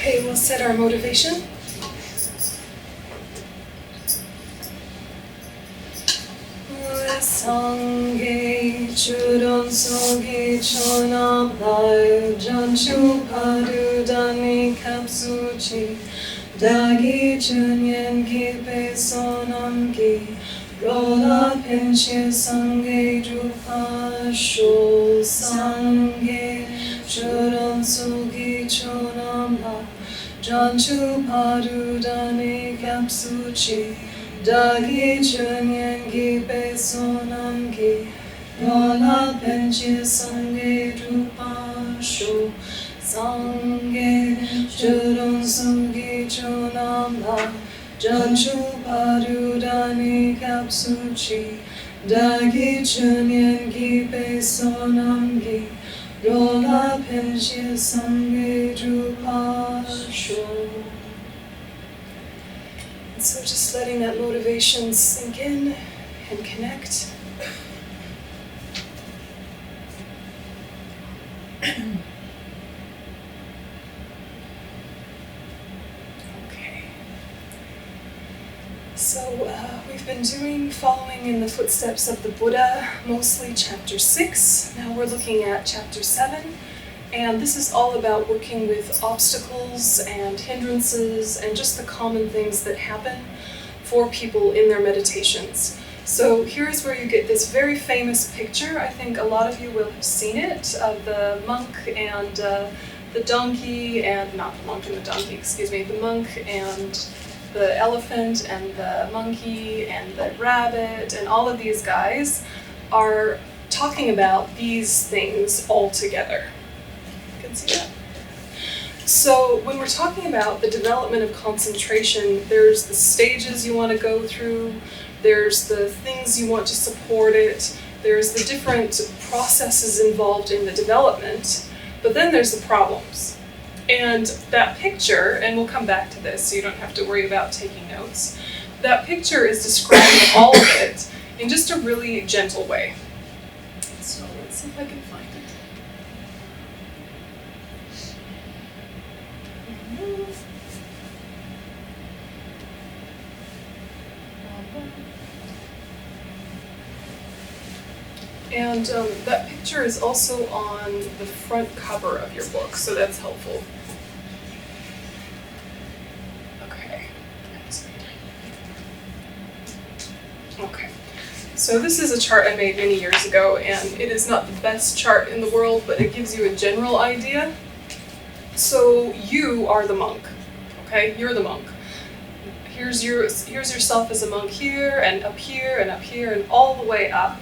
Okay, we'll set our motivation. Sangye churon sogi chonam lai janchu padudani kapsuchi dagi chunyen ki pe sonam ki rola pinche sangye drupa sho sangye churon sogi chonam lai janchu padudani kapsuchi Dagi chunyen gi pe sonam gi Rola penche sangye drupa sho Sangye churung sungi chunam la Janchu parudani kapsuchi Dagi chunyen gi pe sonam gi Rola penche sangye drupa sho. So just letting that motivation sink in and connect. Okay. So we've been following in the footsteps of the Buddha, mostly chapter 6. Now we're looking at chapter 7. And this is all about working with obstacles and hindrances and just the common things that happen for people in their meditations. So here's where you get this very famous picture. I think a lot of you will have seen it, of the monk and the donkey, and not the monk and the donkey, excuse me, the monk and the elephant and the monkey and the rabbit, and all of these guys are talking about these things all together. See that? So when we're talking about the development of concentration, there's the stages you want to go through, there's the things you want to support it, there's the different processes involved in the development, but then there's the problems. And that picture, and we'll come back to this so you don't have to worry about taking notes, that picture is describing all of it in just a really gentle way. So let's see if I can find it. And that picture is also on the front cover of your book, so that's helpful. Okay. Okay. So this is a chart I made many years ago, and it is not the best chart in the world, but it gives you a general idea. So you are the monk, okay? You're the monk. Here's yourself as a monk here, and up here, and up here, and all the way up.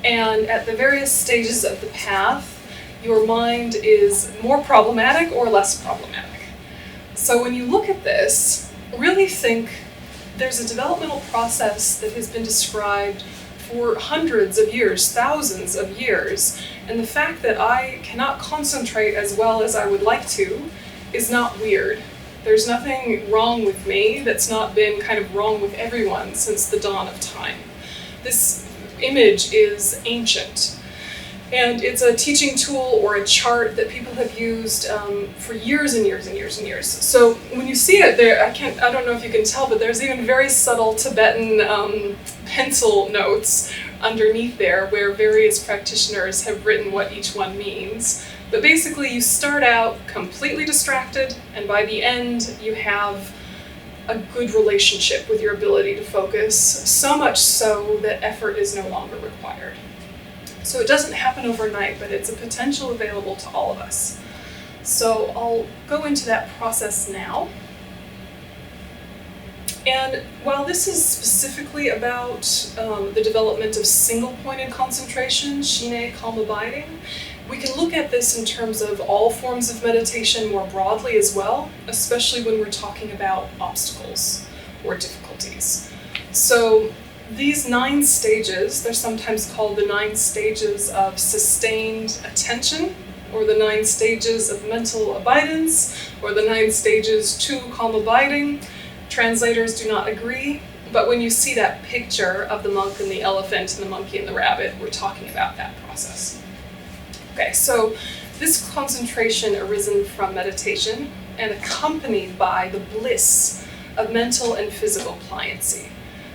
And at the various stages of the path, your mind is more problematic or less problematic. So when you look at this, really think there's a developmental process that has been described for hundreds of years, thousands of years, and the fact that I cannot concentrate as well as I would like to is not weird. There's nothing wrong with me that's not been kind of wrong with everyone since the dawn of time. This image is ancient, and it's a teaching tool or a chart that people have used for years and years and years and years. So when you see it there, I don't know if you can tell, but there's even very subtle Tibetan pencil notes underneath there where various practitioners have written what each one means. But basically you start out completely distracted, and by the end you have a good relationship with your ability to focus, so much so that effort is no longer required. So it doesn't happen overnight, but it's a potential available to all of us. So I'll go into that process now. And while this is specifically about the development of single-pointed concentration, shine, calm abiding, we can look at this in terms of all forms of meditation more broadly as well, especially when we're talking about obstacles or difficulties. So these 9 stages, they're sometimes called the 9 stages of sustained attention, or the 9 stages of mental abidance, or the 9 stages to calm abiding. Translators do not agree, but when you see that picture of the monk and the elephant and the monkey and the rabbit, we're talking about that process. Okay, so This concentration arisen from meditation and accompanied by the bliss of mental and physical pliancy.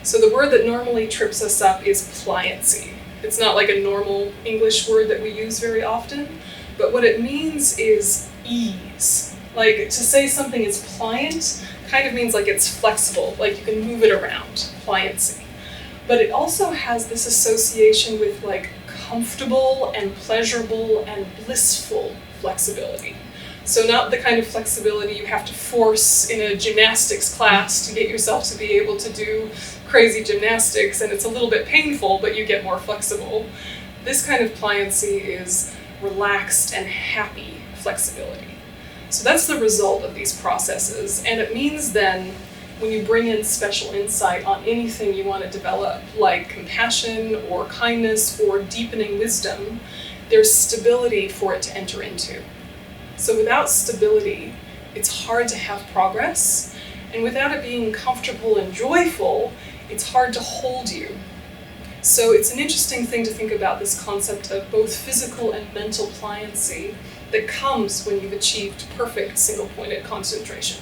So the word that normally trips us up is pliancy. It's not like a normal English word that we use very often, but what it means is ease. Like, to say something is pliant kind of means like it's flexible, like you can move it around, pliancy. But it also has this association with like comfortable and pleasurable and blissful flexibility. So not the kind of flexibility you have to force in a gymnastics class to get yourself to be able to do crazy gymnastics, and it's a little bit painful, but you get more flexible. This kind of pliancy is relaxed and happy flexibility. So that's the result of these processes, and it means then when you bring in special insight on anything you want to develop, like compassion or kindness or deepening wisdom, there's stability for it to enter into. So without stability, it's hard to have progress, and without it being comfortable and joyful, it's hard to hold you. So it's an interesting thing to think about this concept of both physical and mental pliancy that comes when you've achieved perfect single-pointed concentration.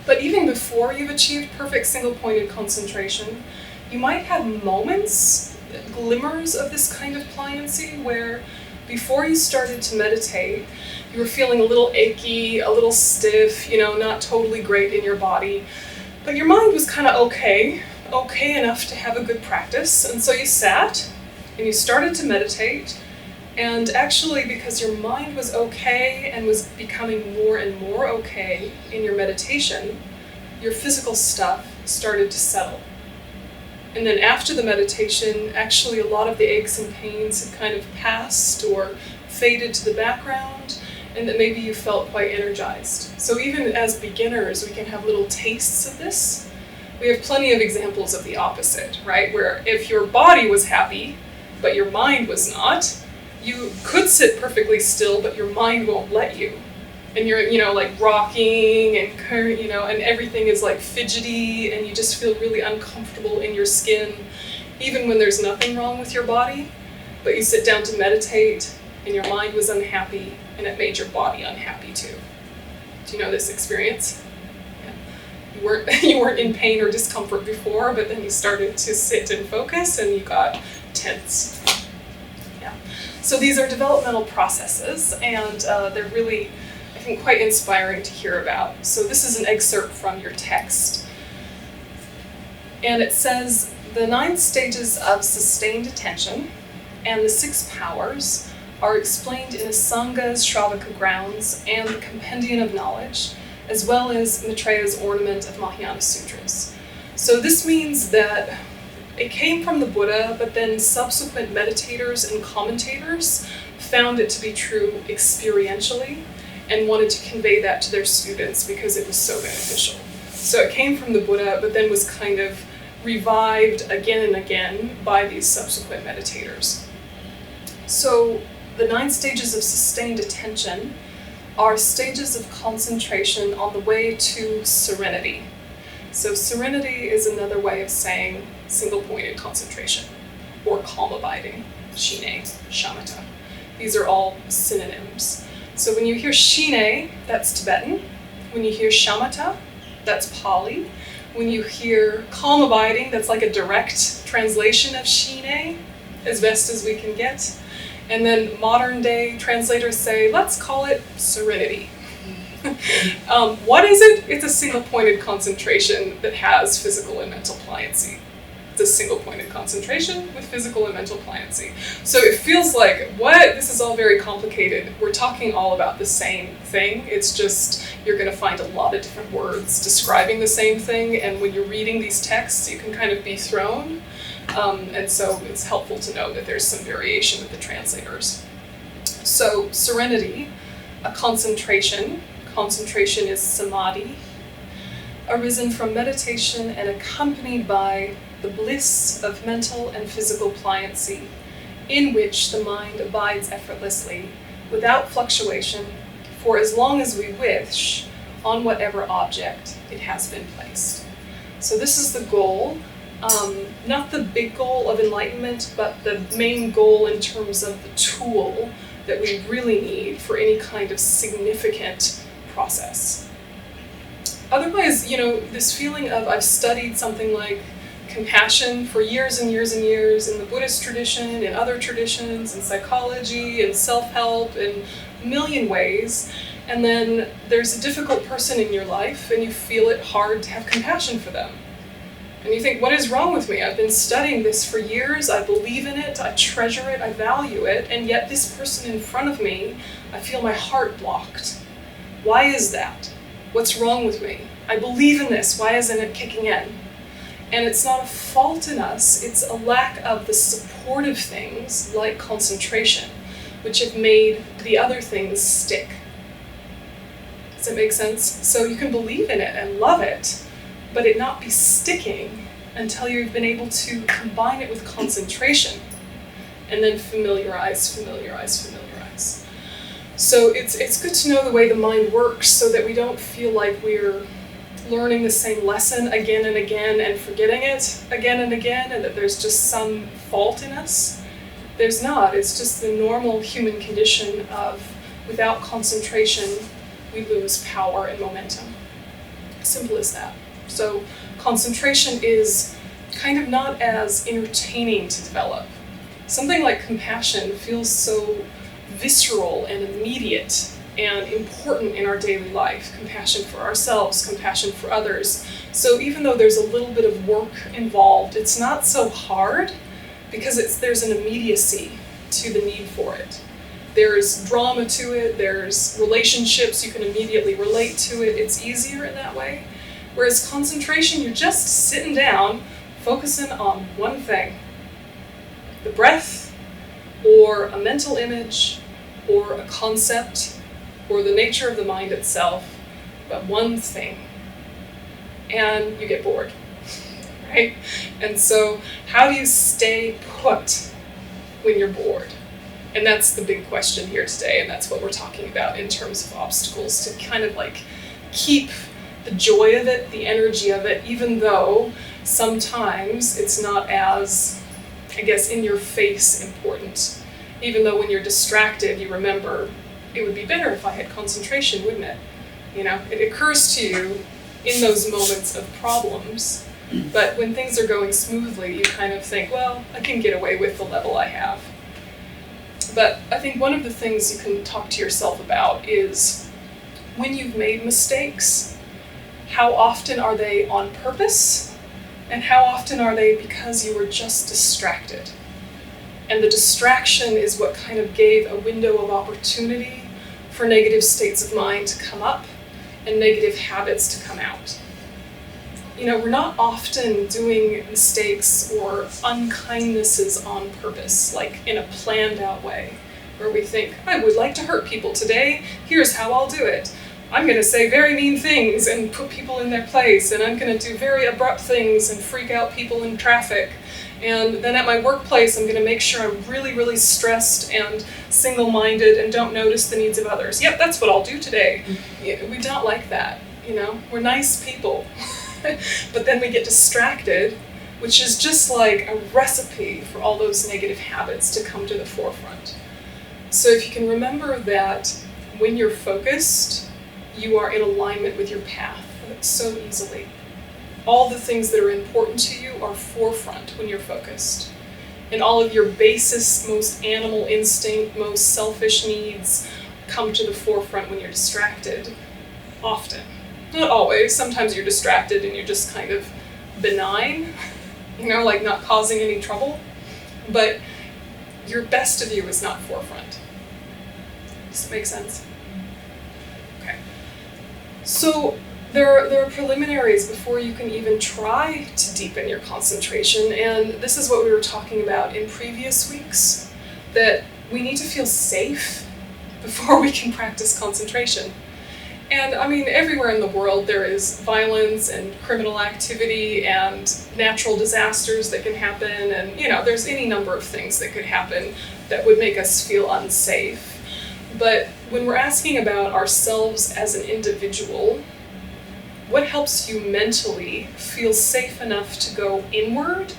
But even before you've achieved perfect single-pointed concentration, you might have moments, glimmers of this kind of pliancy where before you started to meditate, you were feeling a little achy, a little stiff, not totally great in your body, but your mind was kind of okay enough to have a good practice, and so you sat and you started to meditate, and actually because your mind was okay and was becoming more and more okay in your meditation, your physical stuff started to settle. And then after the meditation, actually a lot of the aches and pains had kind of passed or faded to the background, and that maybe you felt quite energized. So even as beginners, we can have little tastes of this. We have plenty of examples of the opposite, right? Where if your body was happy, but your mind was not, you could sit perfectly still, but your mind won't let you. And you're, like rocking and, and everything is like fidgety, and you just feel really uncomfortable in your skin, even when there's nothing wrong with your body. But you sit down to meditate, and your mind was unhappy, and it made your body unhappy too. Do you know this experience? Yeah. You weren't in pain or discomfort before, but then you started to sit and focus, and you got tense. Yeah. So these are developmental processes, and they're really, I think, quite inspiring to hear about. So this is an excerpt from your text. And it says, the 9 stages of sustained attention and the 6 powers are explained in Asanga's Shravaka grounds and the Compendium of Knowledge, as well as Maitreya's Ornament of Mahayana Sutras. So this means that it came from the Buddha, but then subsequent meditators and commentators found it to be true experientially and wanted to convey that to their students because it was so beneficial. So it came from the Buddha, but then was kind of revived again and again by these subsequent meditators. So the 9 stages of sustained attention are stages of concentration on the way to serenity. So serenity is another way of saying single-pointed concentration, or calm abiding, shine, shamatha. These are all synonyms. So when you hear shine, that's Tibetan. When you hear shamatha, that's Pali. When you hear calm abiding, that's like a direct translation of shine, as best as we can get. And then modern day translators say, let's call it serenity. What is it? It's a single-pointed concentration that has physical and mental pliancy. It's a single-pointed concentration with physical and mental pliancy. So it feels like, what? This is all very complicated. We're talking all about the same thing. It's just, you're going to find a lot of different words describing the same thing, and when you're reading these texts, you can kind of be thrown. And so it's helpful to know that there's some variation with the translators. So serenity, a concentration. Concentration is samadhi, arisen from meditation and accompanied by the bliss of mental and physical pliancy, in which the mind abides effortlessly, without fluctuation, for as long as we wish, on whatever object it has been placed. So this is the goal. Not the big goal of enlightenment, but the main goal in terms of the tool that we really need for any kind of significant process. Otherwise, this feeling of I've studied something like compassion for years and years and years in the Buddhist tradition, in other traditions, in psychology, in self-help, in a million ways, and then there's a difficult person in your life and you feel it hard to have compassion for them. And you think, what is wrong with me? I've been studying this for years, I believe in it, I treasure it, I value it, and yet this person in front of me, I feel my heart blocked. Why is that? What's wrong with me? I believe in this, why isn't it kicking in? And it's not a fault in us, it's a lack of the supportive things like concentration, which have made the other things stick. Does that make sense? So you can believe in it and love it, but it not be sticking until you've been able to combine it with concentration and then familiarize. So it's good to know the way the mind works so that we don't feel like we're learning the same lesson again and again and forgetting it again and again, and that there's just some fault in us. There's not. It's just the normal human condition of without concentration, we lose power and momentum. Simple as that. So concentration is kind of not as entertaining to develop. Something like compassion feels so visceral and immediate and important in our daily life. Compassion for ourselves, compassion for others. So even though there's a little bit of work involved, it's not so hard because there's an immediacy to the need for it. There's drama to it, there's relationships, you can immediately relate to it. It's easier in that way. Whereas concentration, you're just sitting down, focusing on one thing. The breath, or a mental image, or a concept, or the nature of the mind itself, but one thing. And you get bored, right? And so how do you stay put when you're bored? And that's the big question here today, and that's what we're talking about in terms of obstacles, to kind of like keep the joy of it, the energy of it, even though sometimes it's not as, I guess, in your face important. Even though when you're distracted, you remember, it would be better if I had concentration, wouldn't it? It occurs to you in those moments of problems, but when things are going smoothly, you kind of think, well, I can get away with the level I have. But I think one of the things you can talk to yourself about is when you've made mistakes, how often are they on purpose, and how often are they because you were just distracted? And the distraction is what kind of gave a window of opportunity for negative states of mind to come up and negative habits to come out. We're not often doing mistakes or unkindnesses on purpose, like in a planned out way, where we think, I would like to hurt people today, here's how I'll do it. I'm going to say very mean things and put people in their place, and I'm going to do very abrupt things and freak out people in traffic. And then at my workplace, I'm going to make sure I'm really, really stressed and single-minded and don't notice the needs of others. Yep, that's what I'll do today. We don't like that, We're nice people. But then we get distracted, which is just like a recipe for all those negative habits to come to the forefront. So if you can remember that when you're focused, you are in alignment with your path so easily. All the things that are important to you are forefront when you're focused. And all of your basest, most animal instinct, most selfish needs come to the forefront when you're distracted, often. Not always. Sometimes you're distracted and you're just kind of benign, like not causing any trouble. But your best of you is not forefront. Does that make sense? Okay. So there are preliminaries before you can even try to deepen your concentration, and this is what we were talking about in previous weeks, that we need to feel safe before we can practice concentration. And everywhere in the world there is violence and criminal activity and natural disasters that can happen, and there's any number of things that could happen that would make us feel unsafe. But when we're asking about ourselves as an individual, what helps you mentally feel safe enough to go inward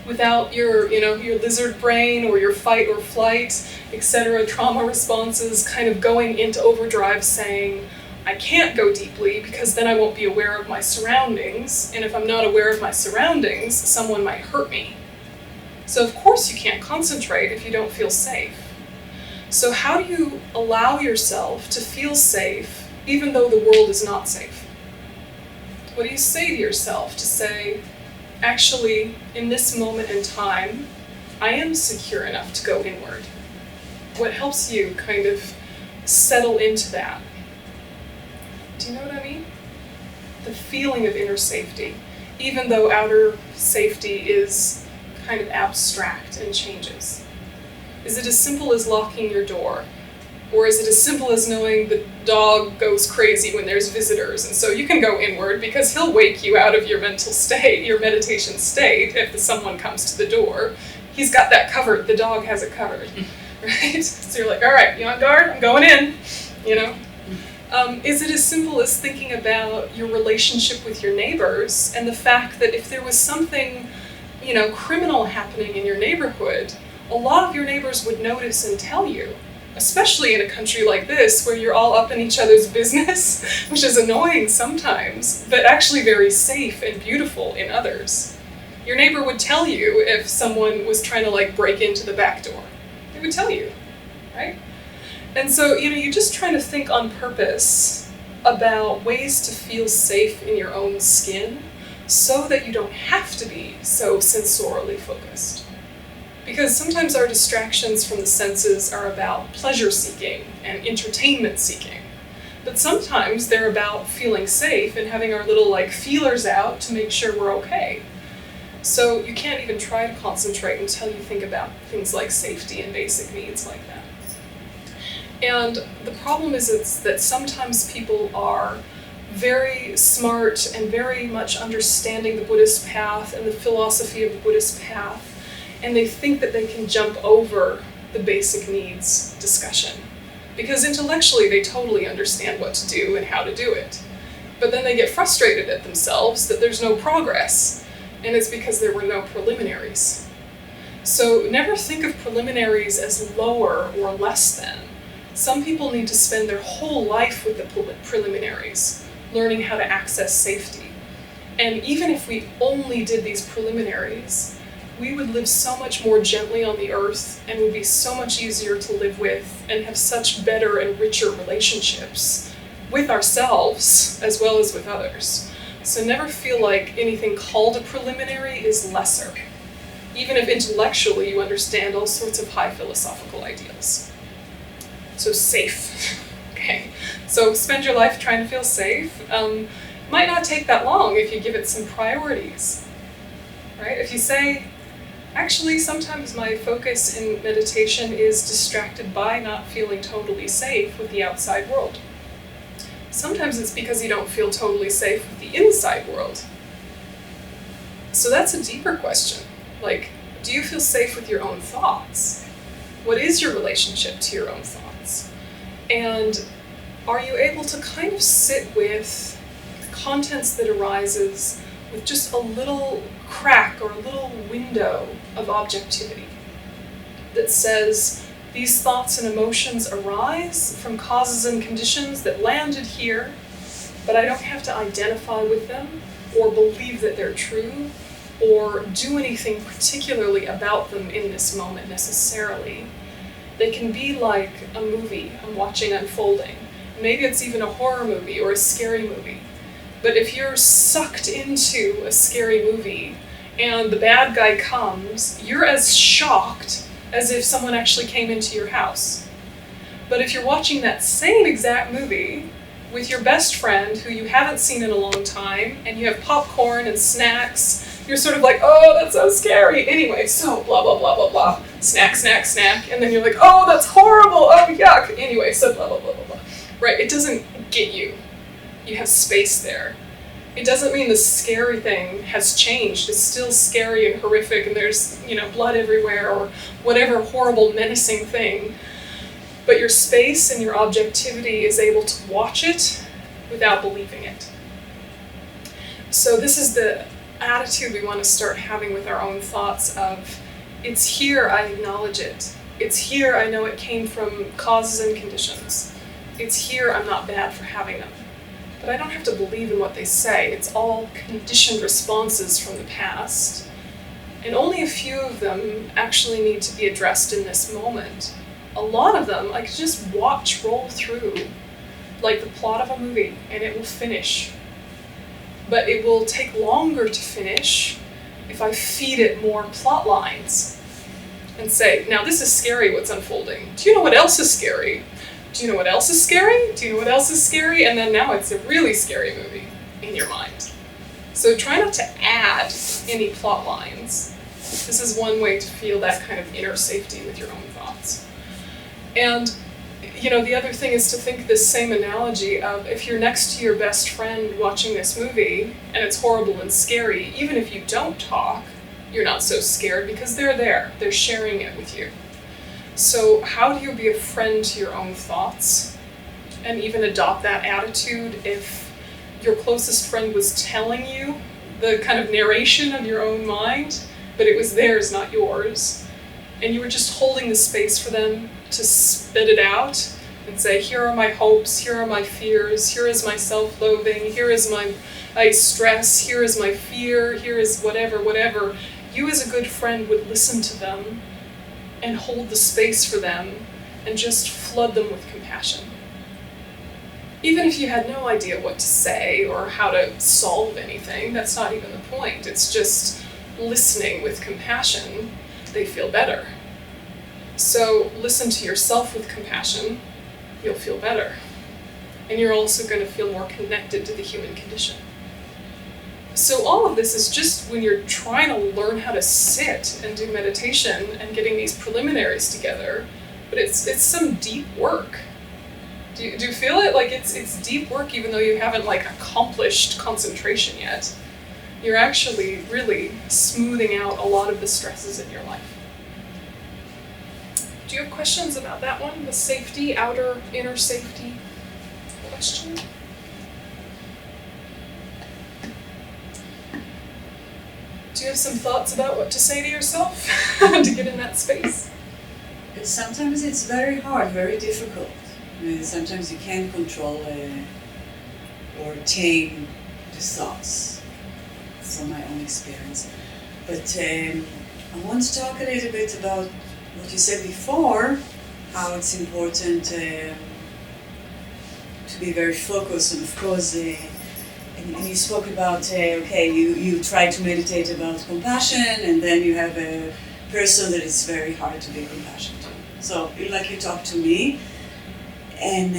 without your, your lizard brain or your fight or flight, etc., trauma responses kind of going into overdrive saying, I can't go deeply because then I won't be aware of my surroundings, and if I'm not aware of my surroundings, someone might hurt me. So of course you can't concentrate if you don't feel safe. So how do you allow yourself to feel safe even though the world is not safe? What do you say to yourself to say, actually, in this moment in time, I am secure enough to go inward? What helps you kind of settle into that? Do you know what I mean? The feeling of inner safety, even though outer safety is kind of abstract and changes. Is it as simple as locking your door? Or is it as simple as knowing the dog goes crazy when there's visitors, and so you can go inward because he'll wake you out of your mental state, your meditation state, if someone comes to the door. He's got that covered, the dog has it covered, right? So you're like, all right, you on guard? I'm going in, Is it as simple as thinking about your relationship with your neighbors and the fact that if there was something, criminal happening in your neighborhood, a lot of your neighbors would notice and tell you, especially in a country like this where you're all up in each other's business, which is annoying sometimes, but actually very safe and beautiful in others. Your neighbor would tell you if someone was trying to break into the back door. They would tell you, right? And so, you're just trying to think on purpose about ways to feel safe in your own skin so that you don't have to be so sensorially focused. Because sometimes our distractions from the senses are about pleasure seeking and entertainment seeking. But sometimes they're about feeling safe and having our little feelers out to make sure we're okay. So you can't even try to concentrate until you think about things like safety and basic needs like that. And the problem is that sometimes people are very smart and very much understanding the Buddhist path and the philosophy of the Buddhist path, and they think that they can jump over the basic needs discussion. Because intellectually they totally understand what to do and how to do it. But then they get frustrated at themselves that there's no progress, and it's because there were no preliminaries. So never think of preliminaries as lower or less than. Some people need to spend their whole life with the preliminaries, learning how to access safety. And even if we only did these preliminaries, we would live so much more gently on the earth and would be so much easier to live with and have such better and richer relationships with ourselves as well as with others. So never feel like anything called a preliminary is lesser, even if intellectually you understand all sorts of high philosophical ideals. So safe. Okay, so spend your life trying to feel safe. Might not take that long if you give it some priorities, right? If you say, actually, sometimes my focus in meditation is distracted by not feeling totally safe with the outside world. Sometimes it's because you don't feel totally safe with the inside world. So that's a deeper question. Do you feel safe with your own thoughts? What is your relationship to your own thoughts? And are you able to kind of sit with the contents that arises with just a little crack or a little window of objectivity that says, these thoughts and emotions arise from causes and conditions that landed here, but I don't have to identify with them or believe that they're true or do anything particularly about them in this moment necessarily. They can be like a movie I'm watching unfolding. Maybe it's even a horror movie or a scary movie. But if you're sucked into a scary movie and the bad guy comes, you're as shocked as if someone actually came into your house. But if you're watching that same exact movie with your best friend who you haven't seen in a long time, and you have popcorn and snacks, you're sort of like, oh, that's so scary. Anyway, so blah, blah, blah, blah, blah. Snack, snack, snack. And then you're like, oh, that's horrible. Oh, yuck. Anyway, so blah, blah, blah, blah, blah. Right, it doesn't get you. You have space there. It doesn't mean the scary thing has changed. It's still scary and horrific and there's, blood everywhere or whatever horrible, menacing thing. But your space and your objectivity is able to watch it without believing it. So this is the attitude we want to start having with our own thoughts of, it's here, I acknowledge it. It's here, I know it came from causes and conditions. It's here, I'm not bad for having them. But I don't have to believe in what they say. It's all conditioned responses from the past. And only a few of them actually need to be addressed in this moment. A lot of them I could just watch roll through, like the plot of a movie, and it will finish. But it will take longer to finish if I feed it more plot lines and say, now this is scary what's unfolding. Do you know what else is scary? Do you know what else is scary? Do you know what else is scary? And then now it's a really scary movie in your mind. So try not to add any plot lines. This is one way to feel that kind of inner safety with your own thoughts. And the other thing is to think this same analogy of if you're next to your best friend watching this movie and it's horrible and scary, even if you don't talk, you're not so scared because they're there. They're sharing it with you. So how do you be a friend to your own thoughts and even adopt that attitude if your closest friend was telling you the kind of narration of your own mind, but it was theirs, not yours, and you were just holding the space for them to spit it out and say, here are my hopes, here are my fears, here is my self-loathing, here is my stress, here is my fear, here is whatever. You as a good friend would listen to them and hold the space for them and just flood them with compassion. Even if you had no idea what to say or how to solve anything, that's not even the point. It's just listening with compassion, they feel better. So listen to yourself with compassion, you'll feel better. And you're also going to feel more connected to the human condition. So all of this is just when you're trying to learn how to sit and do meditation and getting these preliminaries together, but it's some deep work. Do you feel it? Like it's deep work even though you haven't accomplished concentration yet. You're actually really smoothing out a lot of the stresses in your life. Do you have questions about that one? The safety, outer, inner safety question? Do you have some thoughts about what to say to yourself to get in that space? Sometimes it's very hard, very difficult. Sometimes you can't control or tame the thoughts. From my own experience. But I want to talk a little bit about what you said before, how it's important to be very focused, and of course, and you spoke about, you try to meditate about compassion, and then you have a person that it's very hard to be compassionate to. So, you talked to me, and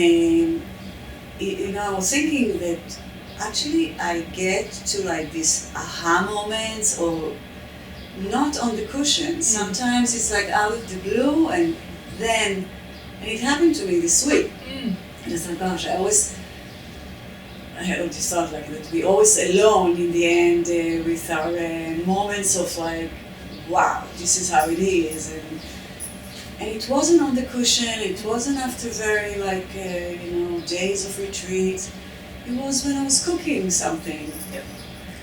I was thinking that actually I get to these aha moments, or not on the cushion. Sometimes it's out of the blue, and it happened to me this week. And it's gosh, I had this thought that we're always alone in the end with our moments of wow, this is how it is. And it wasn't on the cushion, it wasn't after very days of retreat. It was when I was cooking something. Yep.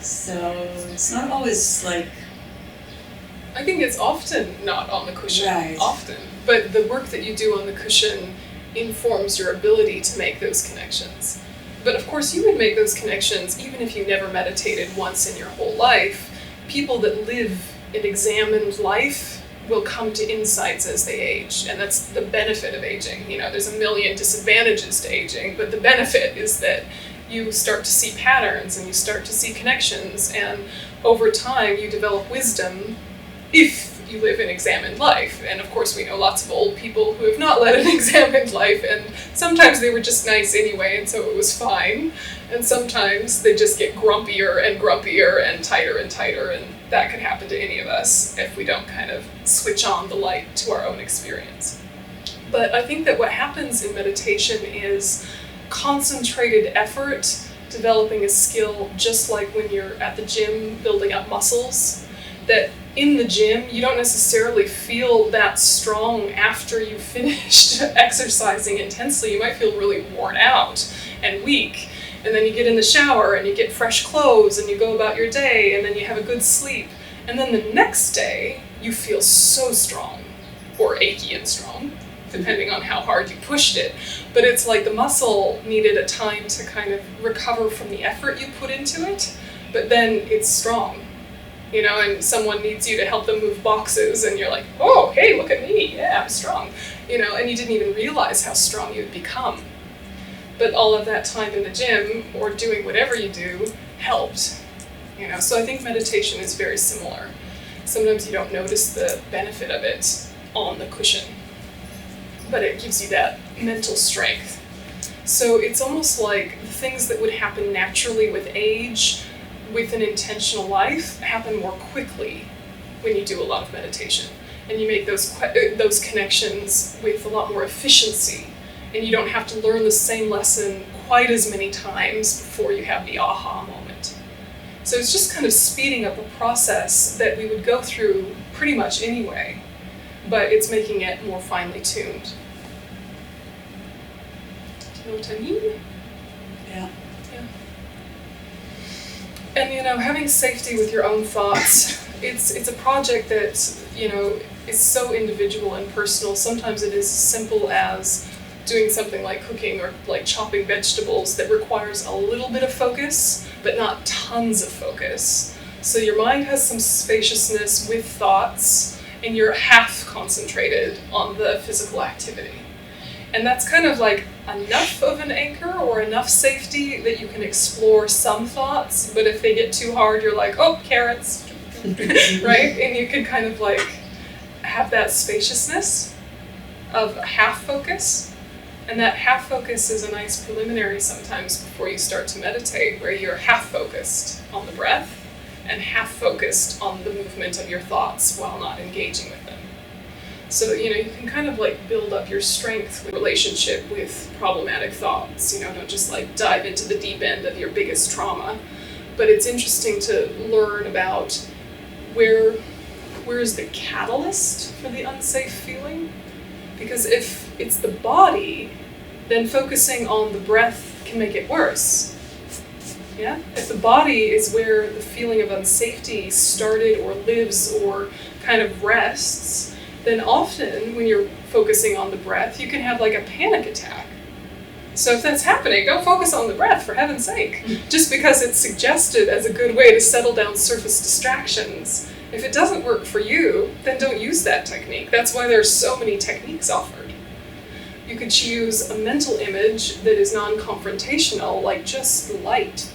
So it's not always I think it's often not on the cushion. Right. Often. But the work that you do on the cushion informs your ability to make those connections. But of course you would make those connections even if you never meditated once in your whole life. People that live an examined life will come to insights as they age, and that's the benefit of aging. There's a million disadvantages to aging, but the benefit is that you start to see patterns and you start to see connections, and over time you develop wisdom if you live an examined life. And of course we know lots of old people who have not led an examined life, and sometimes they were just nice anyway and so it was fine, and sometimes they just get grumpier and grumpier and tighter, and that could happen to any of us if we don't kind of switch on the light to our own experience. But I think that what happens in meditation is concentrated effort, developing a skill, just like when you're at the gym building up muscles, that in the gym you don't necessarily feel that strong after you've finished exercising intensely. You might feel really worn out and weak. And then you get in the shower and you get fresh clothes and you go about your day and then you have a good sleep. And then the next day you feel so strong, or achy and strong, depending on how hard you pushed it. But it's like the muscle needed a time to kind of recover from the effort you put into it, but then it's strong. You know, and someone needs you to help them move boxes and you're like, oh, hey, look at me, yeah, I'm strong. You know, and you didn't even realize how strong you'd become. But all of that time in the gym or doing whatever you do helped. You know, so I think meditation is very similar. Sometimes you don't notice the benefit of it on the cushion, but it gives you that mental strength. So it's almost like the things that would happen naturally with age, with an intentional life, happen more quickly when you do a lot of meditation. And you make those connections with a lot more efficiency. And you don't have to learn the same lesson quite as many times before you have the aha moment. So it's just kind of speeding up a process that we would go through pretty much anyway, but it's making it more finely tuned. Do you know what I mean? Yeah. And you know, having safety with your own thoughts, it's a project that, you know, is so individual and personal. Sometimes it is as simple as doing something like cooking or like chopping vegetables that requires a little bit of focus, but not tons of focus. So your mind has some spaciousness with thoughts, and you're half concentrated on the physical activity. And that's kind of like enough of an anchor or enough safety that you can explore some thoughts, but if they get too hard, you're like, oh, carrots, right? And you can kind of like have that spaciousness of half focus. And that half focus is a nice preliminary sometimes before you start to meditate, where you're half focused on the breath and half focused on the movement of your thoughts while not engaging with them. So, you know, you can kind of like build up your strength relationship with problematic thoughts. You know, don't just like dive into the deep end of your biggest trauma. But it's interesting to learn about where is the catalyst for the unsafe feeling. Because if it's the body, then focusing on the breath can make it worse. Yeah? If the body is where the feeling of unsafety started or lives or kind of rests, then often when you're focusing on the breath, you can have like a panic attack. So if that's happening, don't focus on the breath, for heaven's sake. Just because it's suggested as a good way to settle down surface distractions. If it doesn't work for you, then don't use that technique. That's why there's so many techniques offered. You could choose a mental image that is non-confrontational, like just light.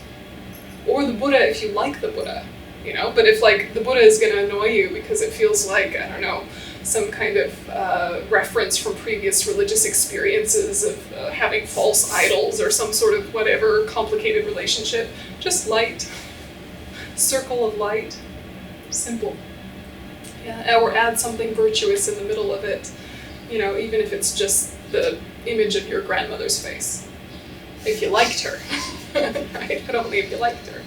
Or the Buddha if you like the Buddha, you know? But if like the Buddha is going to annoy you because it feels like, I don't know, some kind of reference from previous religious experiences of having false idols or some sort of whatever complicated relationship, just light. Circle of light. Simple. Yeah, or add something virtuous in the middle of it, you know, even if it's just the image of your grandmother's face. If you liked her, right? But only if you liked her.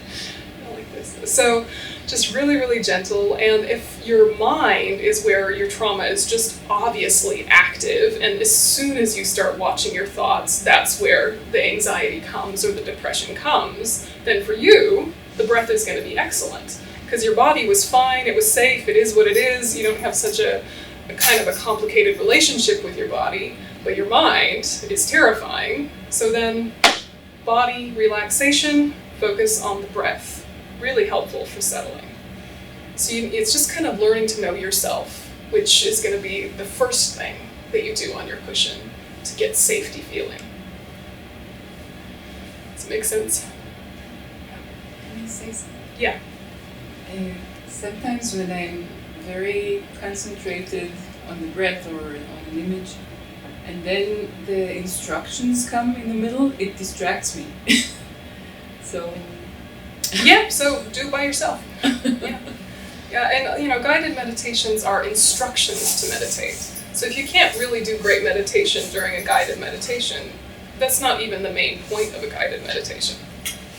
Not like this. So just really, really gentle. And if your mind is where your trauma is just obviously active, and as soon as you start watching your thoughts, that's where the anxiety comes or the depression comes, then for you, the breath is going to be excellent. Because your body was fine, it was safe, it is what it is, you don't have such a kind of a complicated relationship with your body, but your mind is terrifying. So then, body relaxation, focus on the breath. Really helpful for settling. So it's just kind of learning to know yourself, which is going to be the first thing that you do on your cushion to get safety feeling. Does it make sense? Can I say something? Yeah. Sometimes when I'm very concentrated on the breath or on an image, and then the instructions come in the middle, it distracts me. So Do it by yourself. Yeah, and you know, guided meditations are instructions to meditate. So if you can't really do great meditation during a guided meditation, that's not even the main point of a guided meditation.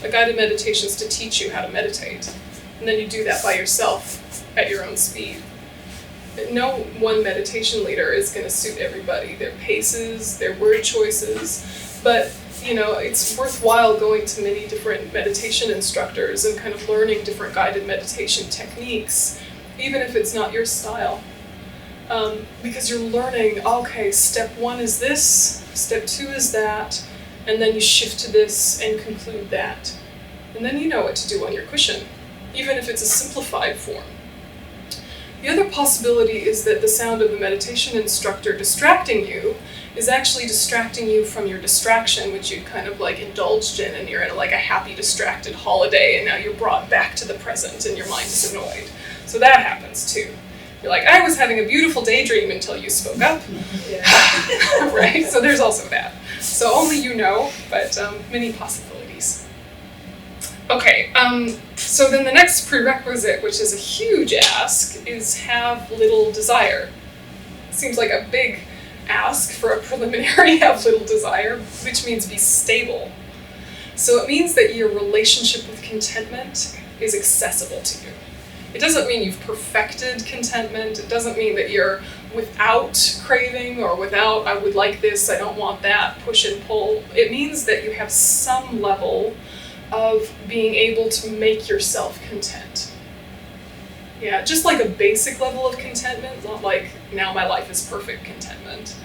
A guided meditation is to teach you how to meditate. And then you do that by yourself at your own speed. No one meditation leader is going to suit everybody, their paces, their word choices, but it's worthwhile going to many different meditation instructors and kind of learning different guided meditation techniques, even if it's not your style. Because you're learning, okay, step 1 is this, step 2 is that, and then you shift to this and conclude that. And then you know what to do on your cushion, even if it's a simplified form. The other possibility is that the sound of the meditation instructor distracting you is actually distracting you from your distraction, which you kind of like indulged in, and you're in like a happy, distracted holiday, and now you're brought back to the present and your mind is annoyed. So that happens too. You're like, I was having a beautiful daydream until you spoke up. Right? So there's also that. So only you know, but many possibilities. Okay, so then the next prerequisite, which is a huge ask, is have little desire. Seems like a big ask for a preliminary, have little desire, which means be stable. So it means that your relationship with contentment is accessible to you. It doesn't mean you've perfected contentment. It doesn't mean that you're without craving or without, I would like this, I don't want that, push and pull. It means that you have some level of being able to make yourself content. Yeah, just like a basic level of contentment, not like now my life is perfect contentment.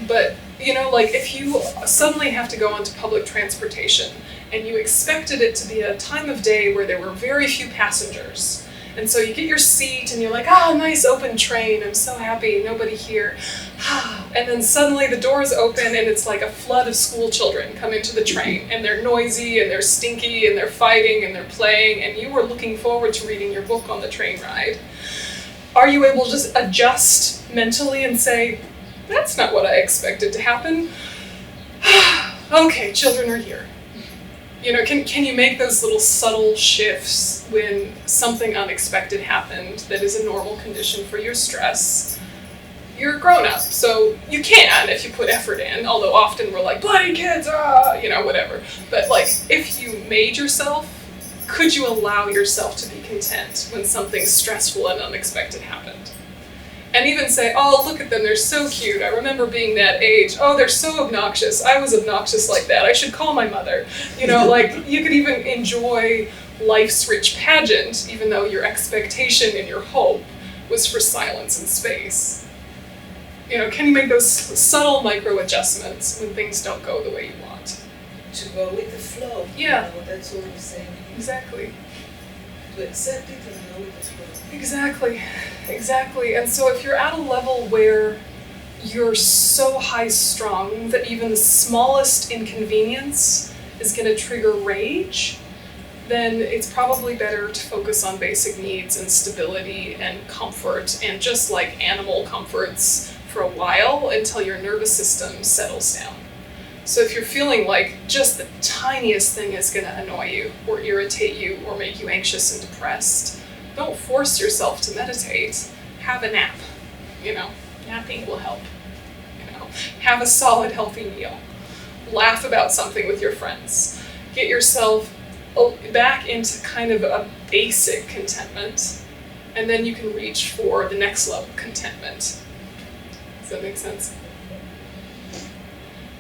But, like if you suddenly have to go onto public transportation and you expected it to be a time of day where there were very few passengers, and so you get your seat and you're like, nice open train, I'm so happy, nobody here. And then suddenly the doors open and it's like a flood of school children come into the train, and they're noisy and they're stinky and they're fighting and they're playing, and you were looking forward to reading your book on the train ride. Are you able to just adjust mentally and say, that's not what I expected to happen? Okay, children are here. Can you make those little subtle shifts when something unexpected happened that is a normal condition for your stress? You're a grown-up, so you can if you put effort in, although often we're like, bloody kids, whatever. But if you made yourself, could you allow yourself to be content when something stressful and unexpected happened? And even say, oh, look at them, they're so cute. I remember being that age. Oh, they're so obnoxious. I was obnoxious like that. I should call my mother. You could even enjoy life's rich pageant, even though your expectation and your hope was for silence and space. Can you make those subtle micro adjustments when things don't go the way you want? To go with the flow. Yeah. That's what I'm saying. Exactly. To accept it and go with the flow. Exactly. And so if you're at a level where you're so high-strung that even the smallest inconvenience is going to trigger rage, then it's probably better to focus on basic needs and stability and comfort and just like animal comforts for a while until your nervous system settles down. So if you're feeling like just the tiniest thing is going to annoy you or irritate you or make you anxious and depressed, don't force yourself to meditate. Have a nap. Napping will help. Have a solid, healthy meal. Laugh about something with your friends. Get yourself back into kind of a basic contentment, and then you can reach for the next level contentment. Does that make sense?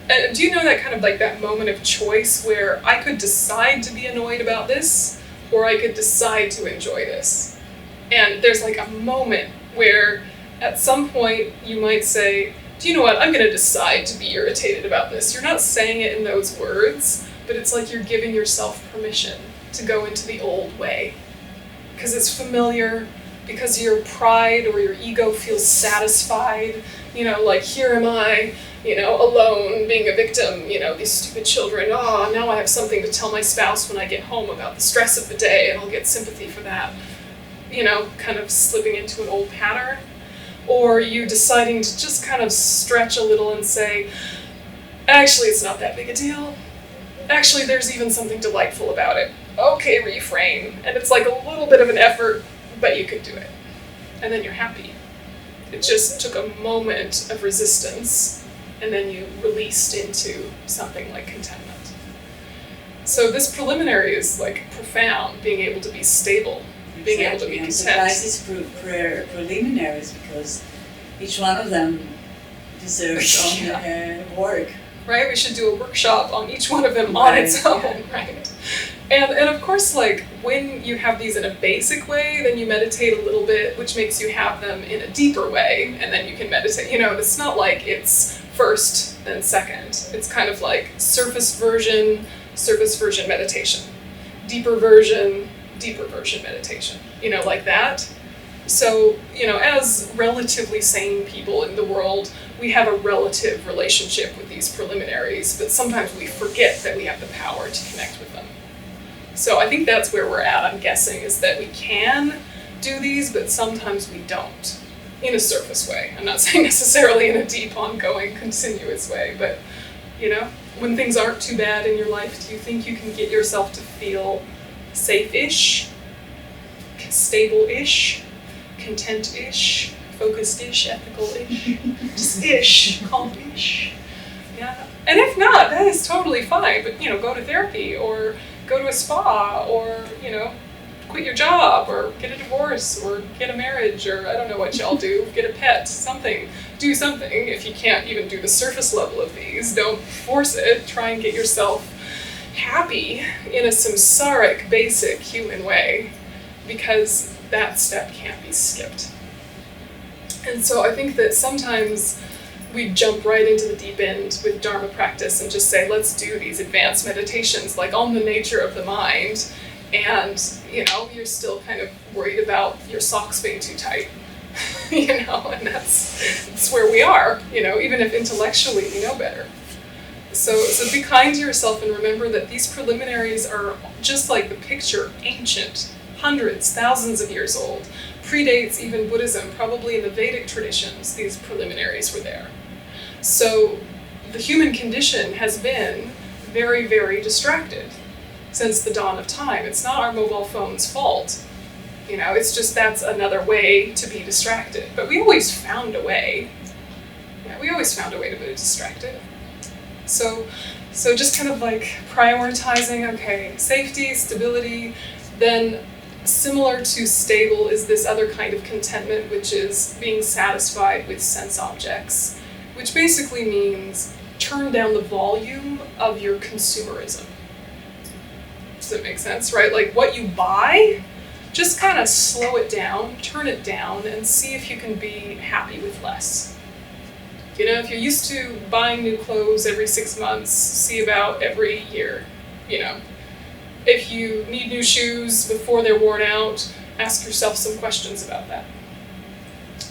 And do you know that kind of like that moment of choice where I could decide to be annoyed about this, or I could decide to enjoy this? And there's like a moment where at some point you might say, do you know what, I'm going to decide to be irritated about this. You're not saying it in those words, but it's like you're giving yourself permission to go into the old way. Because it's familiar, because your pride or your ego feels satisfied, here am I, alone, being a victim, these stupid children, now I have something to tell my spouse when I get home about the stress of the day, and I'll get sympathy for that. Kind of slipping into an old pattern. Or you deciding to just kind of stretch a little and say, actually, it's not that big a deal. Actually, there's even something delightful about it. Okay, reframe. And it's like a little bit of an effort, but you could do it. And then you're happy. It just took a moment of resistance, and then you released into something like contentment. So this preliminary is like profound, being able to be stable. Being able to be content. Surprises preliminaries because each one of them deserves own work. right? We should do a workshop on each one of them on its own, right? And of course, like, when you have these in a basic way, then you meditate a little bit, which makes you have them in a deeper way, and then you can meditate. You know, it's not like it's first, then second. It's kind of like surface version meditation. Deeper version meditation. You know, like that. So, you know, as relatively sane people in the world, we have a relative relationship with these preliminaries, but sometimes we forget that we have the power to connect with them. So I think that's where we're at, I'm guessing, is that we can do these, but sometimes we don't, in a surface way. I'm not saying necessarily in a deep, ongoing, continuous way, but, you know, when things aren't too bad in your life, do you think you can get yourself to feel safe-ish, stable-ish, content-ish, focused-ish, ethical-ish, just ish, calm-ish? Yeah. And if not, that is totally fine, but, you know, go to therapy, or go to a spa, or, you know, quit your job, or get a divorce, or get a marriage, or I don't know what y'all do, get a pet, something. Do something. If you can't even do the surface level of these, don't force it. Try and get yourself happy in a samsaric, basic human way, because that step can't be skipped. And so I think that sometimes we jump right into the deep end with Dharma practice and just say, let's do these advanced meditations, like on the nature of the mind, and, you know, you're still kind of worried about your socks being too tight, you know, and that's where we are, you know, even if intellectually we know better. So be kind to yourself and remember that these preliminaries are just like the picture, ancient, hundreds, thousands of years old, predates even Buddhism. Probably in the Vedic traditions, these preliminaries were there. So the human condition has been very, very distracted since the dawn of time. It's not our mobile phone's fault. You know, it's just that's another way to be distracted. But we always found a way. Yeah, we always found a way to be distracted. So just kind of like prioritizing, okay, safety, stability, then similar to stable is this other kind of contentment, which is being satisfied with sense objects, which basically means turn down the volume of your consumerism. Does that make sense, right? Like what you buy, just kind of slow it down, turn it down, and see if you can be happy with less. You know, if you're used to buying new clothes every 6 months, see about every year, you know. If you need new shoes before they're worn out, ask yourself some questions about that.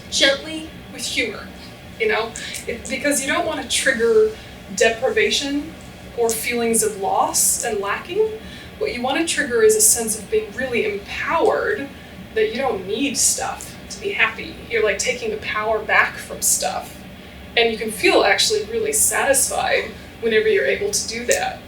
Gently, with humor, you know, because you don't want to trigger deprivation or feelings of loss and lacking. What you want to trigger is a sense of being really empowered that you don't need stuff to be happy. You're like taking the power back from stuff. And you can feel actually really satisfied whenever you're able to do that.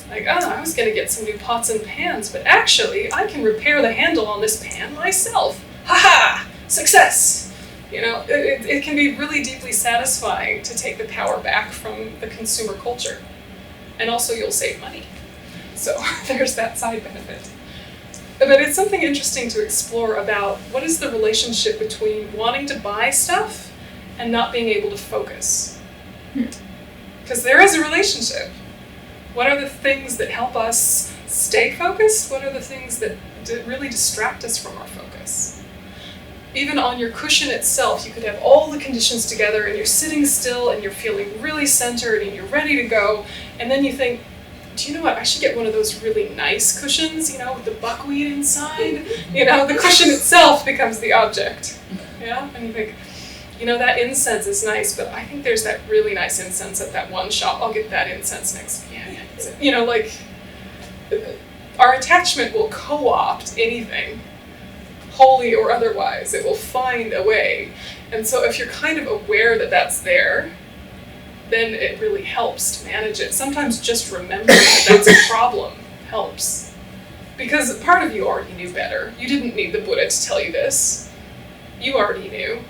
Like, I was going to get some new pots and pans, but actually I can repair the handle on this pan myself. Ha-ha! Success! You know, it can be really deeply satisfying to take the power back from the consumer culture. And also you'll save money. So there's that side benefit. But it's something interesting to explore about what is the relationship between wanting to buy stuff and not being able to focus. Because there is a relationship. What are the things that help us stay focused? What are the things that really distract us from our focus? Even on your cushion itself, you could have all the conditions together and you're sitting still and you're feeling really centered and you're ready to go, and then you think, do you know what, I should get one of those really nice cushions, you know, with the buckwheat inside. You know, the cushion itself becomes the object. Yeah? And you think, you know, that incense is nice, but I think there's that really nice incense at that one shop. I'll get that incense next. Yeah. You know, like, our attachment will co-opt anything, holy or otherwise. It will find a way. And so if you're kind of aware that that's there, then it really helps to manage it. Sometimes just remembering that that's a problem helps. Because part of you already knew better. You didn't need the Buddha to tell you this. You already knew.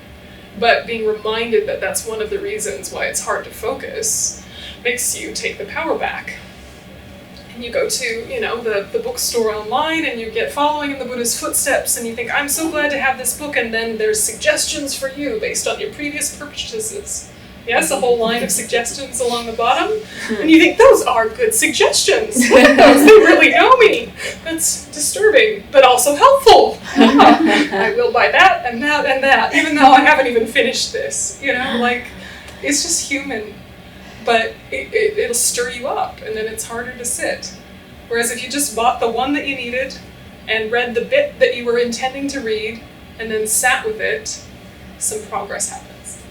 But being reminded that that's one of the reasons why it's hard to focus makes you take the power back. And you go to, you know, the bookstore online and you get following in the Buddha's footsteps and you think, I'm so glad to have this book, and then there's suggestions for you based on your previous purchases. Yes, a whole line of suggestions along the bottom. And you think, those are good suggestions. Look at those, they really know me. That's disturbing, but also helpful. I will buy that and that and that, even though I haven't even finished this. You know, like, it's just human. But it'll stir you up, and then it's harder to sit. Whereas if you just bought the one that you needed and read the bit that you were intending to read and then sat with it, some progress happens.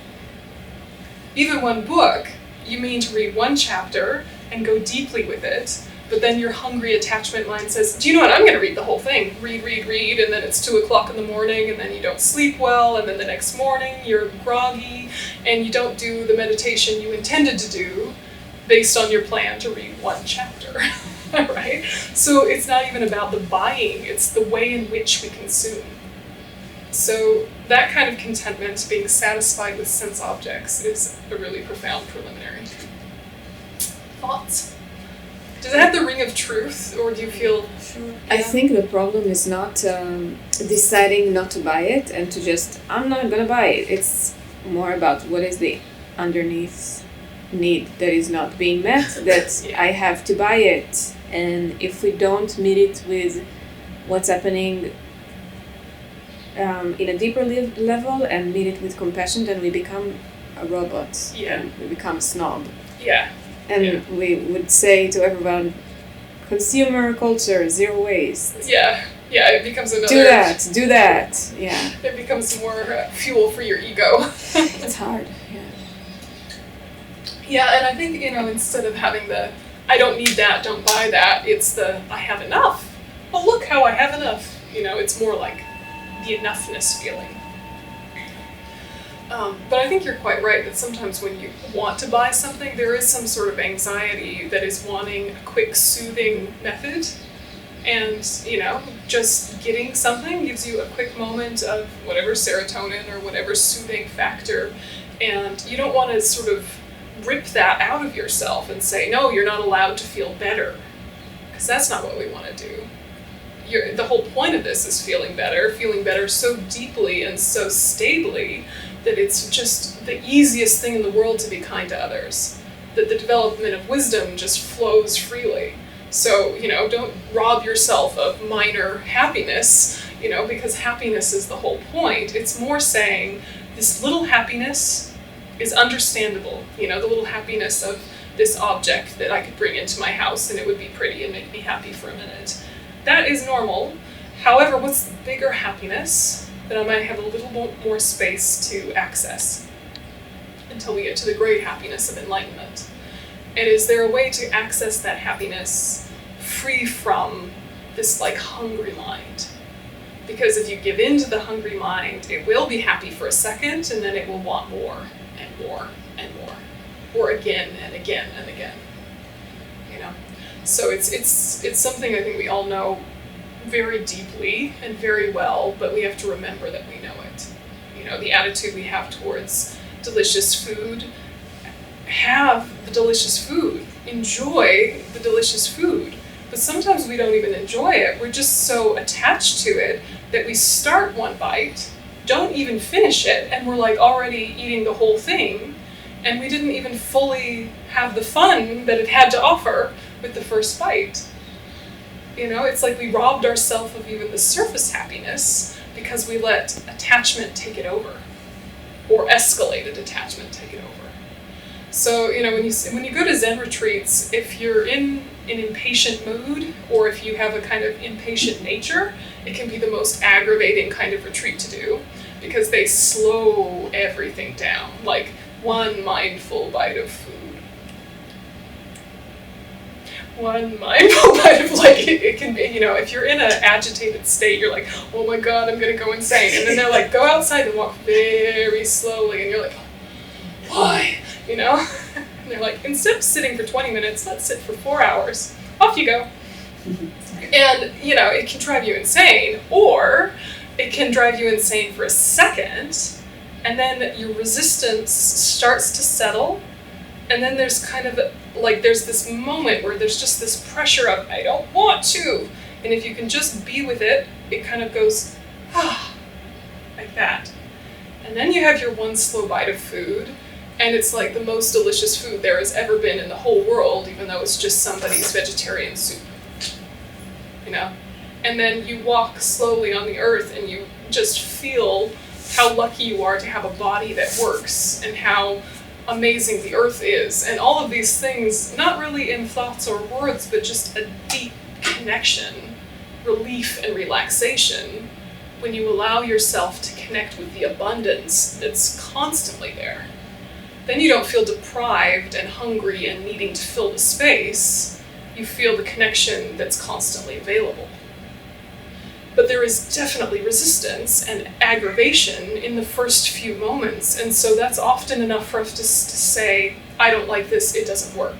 Even one book, you mean to read one chapter and go deeply with it, but then your hungry attachment mind says, do you know what, I'm going to read the whole thing. Read, and then it's 2 o'clock in the morning, and then you don't sleep well, and then the next morning you're groggy, and you don't do the meditation you intended to do based on your plan to read one chapter, right? So it's not even about the buying, it's the way in which we consume. So that kind of contentment, being satisfied with sense objects, is a really profound preliminary. Thoughts? Does it have the ring of truth, or do you feel... Sure. I think the problem is not deciding not to buy it and to just, I'm not going to buy it. It's more about what is the underneath need that is not being met, that Yeah. I have to buy it. And if we don't meet it with what's happening in a deeper level and meet it with compassion, then we become a robot. Yeah. And we become a snob. Yeah. And Yeah. we would say to everyone, consumer culture, 0 waste. Yeah. Yeah, it becomes another... Do that. Yeah. It becomes more fuel for your ego. It's hard. Yeah. Yeah, and I think, instead of having the, I don't need that, don't buy that, it's the, I have enough. Well, look how I have enough. It's more like the enoughness feeling. But I think you're quite right that sometimes when you want to buy something, there is some sort of anxiety that is wanting a quick, soothing method. And, just getting something gives you a quick moment of whatever serotonin or whatever soothing factor. And you don't want to sort of rip that out of yourself and say, no, you're not allowed to feel better. Because that's not what we want to do. The whole point of this is feeling better so deeply and so stably that it's just the easiest thing in the world to be kind to others. That the development of wisdom just flows freely. So, don't rob yourself of minor happiness, because happiness is the whole point. It's more saying this little happiness is understandable, the little happiness of this object that I could bring into my house and it would be pretty and make me happy for a minute. That is normal. However, what's the bigger happiness that I might have a little more space to access until we get to the great happiness of enlightenment? And is there a way to access that happiness free from this hungry mind? Because if you give in to the hungry mind, it will be happy for a second and then it will want more and more and more. Or again and again and again. So it's something I think we all know very deeply and very well, but we have to remember that we know it. The attitude we have towards delicious food, have the delicious food, enjoy the delicious food. But sometimes we don't even enjoy it. We're just so attached to it that we start one bite, don't even finish it, and we're already eating the whole thing, and we didn't even fully have the fun that it had to offer with the first bite. It's like we robbed ourselves of even the surface happiness because we let attachment take it over, or escalated attachment take it over. So, when you go to Zen retreats, if you're in an impatient mood, or if you have a kind of impatient nature, it can be the most aggravating kind of retreat to do, because they slow everything down, like one mindful bite of food. One mindful bite of, it can be, if you're in an agitated state, you're like, oh my God, I'm gonna go insane. And then they're like, go outside and walk very slowly, and you're like, why? And they're like, instead of sitting for 20 minutes, let's sit for 4 hours. Off you go. And, it can drive you insane, or it can drive you insane for a second, and then your resistance starts to settle, and then there's kind of there's this moment where there's just this pressure of, I don't want to. And if you can just be with it, it kind of goes, like that. And then you have your one slow bite of food, And it's like the most delicious food there has ever been in the whole world, even though it's just somebody's vegetarian soup. You know? And then you walk slowly on the earth and you just feel how lucky you are to have a body that works and how amazing the earth is. And all of these things, not really in thoughts or words, but just a deep connection, relief and relaxation when you allow yourself to connect with the abundance that's constantly there. Then you don't feel deprived and hungry and needing to fill the space. You feel the connection that's constantly available. But there is definitely resistance and aggravation in the first few moments, and so that's often enough for us to say, I don't like this, it doesn't work.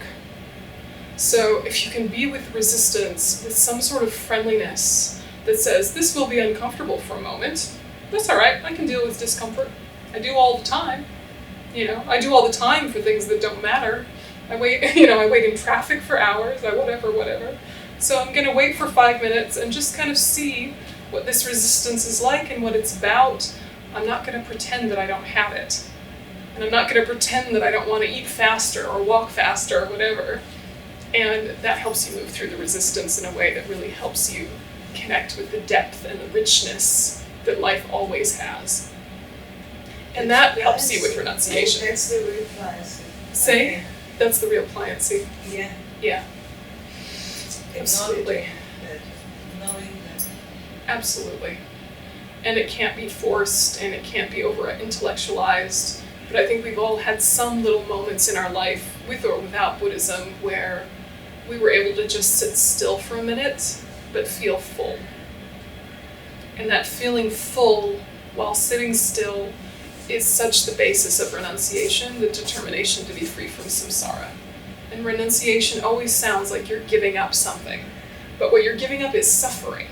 So if you can be with resistance with some sort of friendliness that says, this will be uncomfortable for a moment, that's all right, I can deal with discomfort. I do all the time. You know, I do all the time for things that don't matter. I wait in traffic for hours, whatever. So I'm gonna wait for 5 minutes and just kind of see what this resistance is like and what it's about. I'm not gonna pretend that I don't have it. And I'm not gonna pretend that I don't wanna eat faster or walk faster or whatever. And that helps you move through the resistance in a way that really helps you connect with the depth and the richness that life always has. And that helps you with renunciation. That's the real pliancy. Say, that's the real pliancy. Yeah. Yeah. Absolutely. Knowing that. Absolutely. And it can't be forced and it can't be over intellectualized. But I think we've all had some little moments in our life, with or without Buddhism, where we were able to just sit still for a minute, but feel full. And that feeling full while sitting still is such the basis of renunciation, the determination to be free from samsara. And renunciation always sounds like you're giving up something. But what you're giving up is suffering,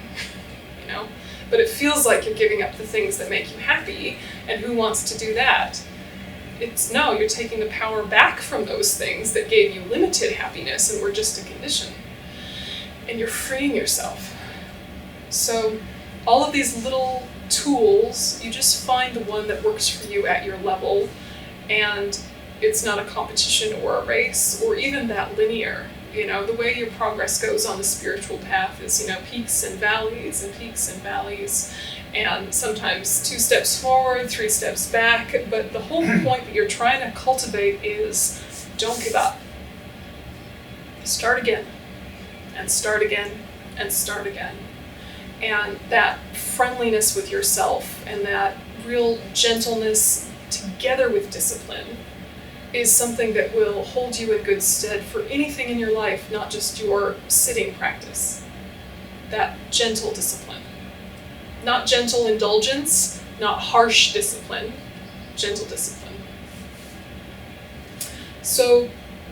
you know? But it feels like you're giving up the things that make you happy, and who wants to do that? No, you're taking the power back from those things that gave you limited happiness and were just a condition. And you're freeing yourself. So all of these little tools, you just find the one that works for you at your level, and it's not a competition or a race or even that linear. You know, the way your progress goes on the spiritual path is, peaks and valleys and peaks and valleys, and sometimes 2 steps forward, 3 steps back, but the whole point that you're trying to cultivate is don't give up. Start again, and start again, and start again. And that friendliness with yourself and that real gentleness together with discipline is something that will hold you in good stead for anything in your life, not just your sitting practice. That gentle discipline. Not gentle indulgence, not harsh discipline, gentle discipline. So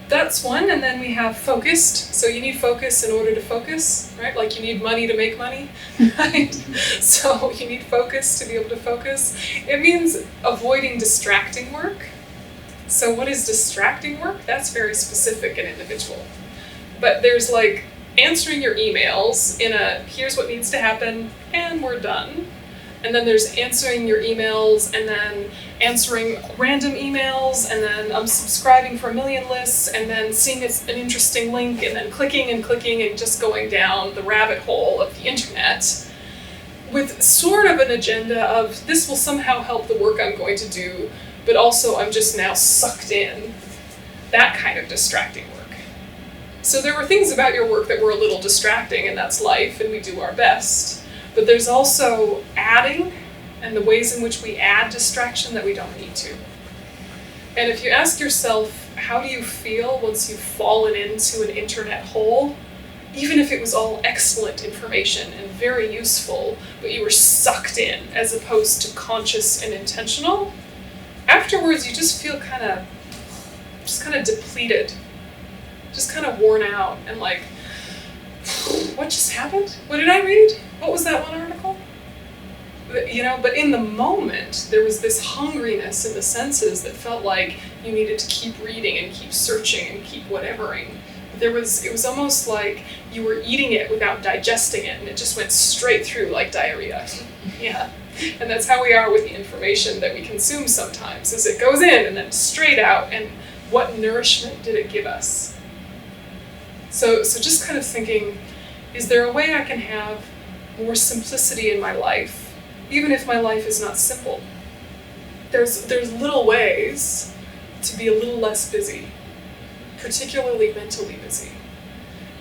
that's one, and then we have focused. So you need focus in order to focus, right? Like you need money to make money, right? So you need focus to be able to focus. It means avoiding distracting work. So what is distracting work? That's very specific and individual. But there's like answering your emails in a here's what needs to happen and we're done. And then there's answering your emails and then answering random emails and then subscribing for 1 million lists and then seeing an interesting link and then clicking and just going down the rabbit hole of the internet with sort of an agenda of this will somehow help the work I'm going to do, but also I'm just now sucked in. That kind of distracting work. So there were things about your work that were a little distracting, and that's life, and we do our best. But there's also adding, and the ways in which we add distraction that we don't need to. And if you ask yourself, how do you feel once you've fallen into an internet hole? Even if it was all excellent information and very useful, but you were sucked in as opposed to conscious and intentional, afterwards you just feel kind of depleted, just kind of worn out, and like, what just happened? What did I read? What was that one article? But in the moment, there was this hungriness in the senses that felt like you needed to keep reading and keep searching and keep whatevering. But it was almost like you were eating it without digesting it, and it just went straight through like diarrhea. Yeah. And that's how we are with the information that we consume sometimes, is it goes in and then straight out, and what nourishment did it give us? So just kind of thinking, is there a way I can have more simplicity in my life, even if my life is not simple? There's little ways to be a little less busy, particularly mentally busy.